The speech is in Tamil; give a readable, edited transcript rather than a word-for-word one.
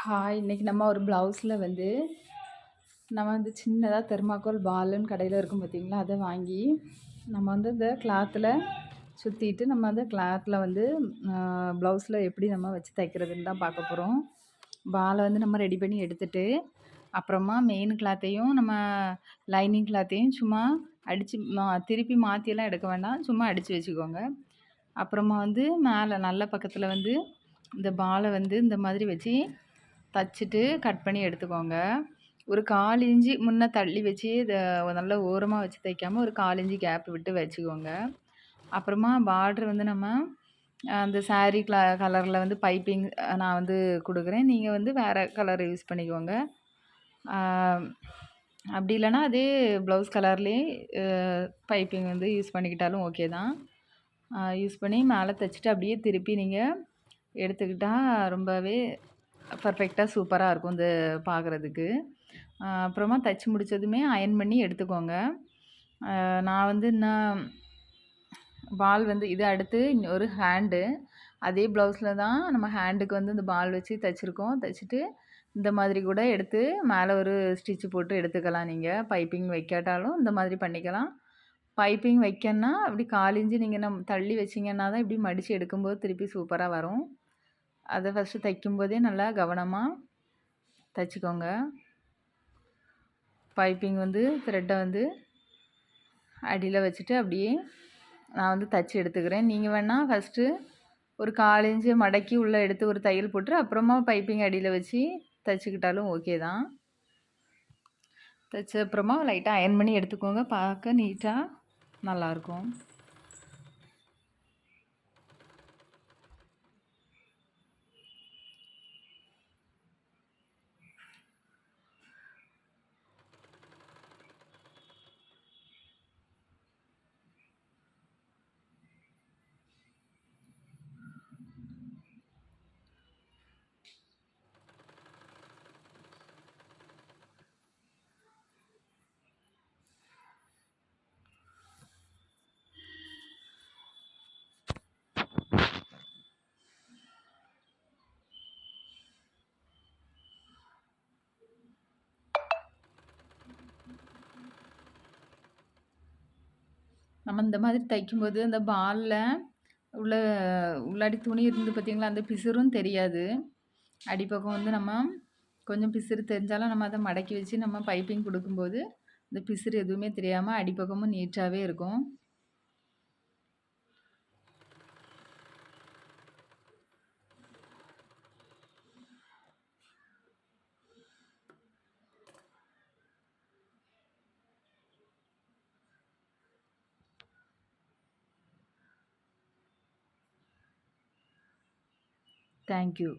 ஹாய்! இன்னைக்கு நம்ம ஒரு ப்ளவுஸில் வந்து நம்ம வந்து சின்னதாக தெர்மாக்கோல் பாலுன்னு கடையில் இருக்கும் பார்த்தீங்களா, அதை வாங்கி நம்ம வந்து இந்த கிளாத்தில் சுற்றிட்டு நம்ம அந்த கிளாத்தில் வந்து ப்ளவுஸில் எப்படி நம்ம வச்சு தைக்கிறதுன்னு தான் பார்க்க போகிறோம். பாலை வந்து நம்ம ரெடி பண்ணி எடுத்துட்டு, அப்புறமா மெயின் கிளாத்தையும் நம்ம லைனிங் கிளாத்தையும் சும்மா அடித்து திருப்பி மாற்றியெல்லாம் எடுக்க வேண்டாம், சும்மா அடித்து வச்சுக்கோங்க. அப்புறமா வந்து மேலே நல்ல பக்கத்தில் வந்து இந்த பாலை வந்து இந்த மாதிரி வச்சு தச்சுட்டு கட் பண்ணி எடுத்துக்கோங்க. ஒரு 1/4 இன்ச்சு முன்ன தள்ளி வச்சு இத நல்லா ஓரமா வச்சு தைக்காம ஒரு 1/4 இன்ச்சு கேப் விட்டு வச்சுக்கோங்க. அப்புறமா பார்டர் வந்து நம்ம அந்த சாரீ கலரில் வந்து பைப்பிங் நான் வந்து குடுக்குறேன். நீங்க வந்து வேற கலர் யூஸ் பண்ணிக்கோங்க. ஆ அப்படி இல்லன்னா அதே ப்ளவுஸ் கலர்லேயே பைப்பிங் வந்து யூஸ் பண்ணிக்கிட்டாலும் ஓகே தான். யூஸ் பண்ணி மேலே தச்சுட்டு அப்படியே திருப்பி நீங்க எடுத்துக்கிட்டா ரொம்பவே பர்ஃபெக்ட்டா சூப்பரா இருக்கும் இது பார்க்குறதுக்கு. அப்புறமா தச்சு முடிச்சதுமே அயர்ன் பண்ணி எடுத்துக்கோங்க. நான் வந்து இன்னும் பால் வந்து இது அடுத்து ஒரு ஹேண்டு. அதே ப்ளவுஸில் தான் நம்ம ஹேண்டுக்கு வந்து இந்த பால் வச்சு தச்சுருக்கோம். தச்சுட்டு இந்த மாதிரி கூட எடுத்து மேலே ஒரு ஸ்டிச் போட்டு எடுத்துக்கலாம் நீங்க. பைப்பிங் வைக்காட்டாலும் இந்த மாதிரி பண்ணிக்கலாம். பைப்பிங் வைக்கன்னா அப்படி 1/4 இன்ச்சு நீங்க தள்ளி வச்சீங்கன்னா தான் இப்படி மடிச்சு எடுக்கும்போது திருப்பி சூப்பரா வரும். அத ஃபஸ்ட்டு தைக்கும்போதே நல்லா கவனமா தச்சுக்கோங்க. பைப்பிங் வந்து த்ரெட்டை வந்து அடியில் வச்சுட்டு அப்படியே நான் வந்து தச்சு எடுத்துக்கிறேன். நீங்கள் வேணால் ஃபஸ்ட்டு ஒரு 1/4 இன்ச்சு மடக்கி உள்ளே எடுத்து ஒரு தையல் போட்டு அப்புறமா பைப்பிங் அடியில் வச்சு தச்சுக்கிட்டாலும் ஓகே தான். தச்ச அப்புறமா லைட்டாக அயர்ன் பண்ணி எடுத்துக்கோங்க. பார்க்க நீட்டாக நல்லாயிருக்கும். நம்ம இந்த மாதிரி தைக்கும்போது அந்த பாலில் உள்ள உள்ளாடி துணி இருந்து பார்த்தீங்களா, அந்த பிசுறும் தெரியாது. அடிப்பக்கம் வந்து நம்ம கொஞ்சம் பிசுறு தெரிஞ்சாலும் நம்ம அதை மடக்கி வச்சு நம்ம பைப்பிங் கொடுக்கும்போது இந்த பிசுறு எதுவுமே தெரியாமல் அடிப்பக்கமும் நீட்டாகவே இருக்கும். தேங்க்யூ.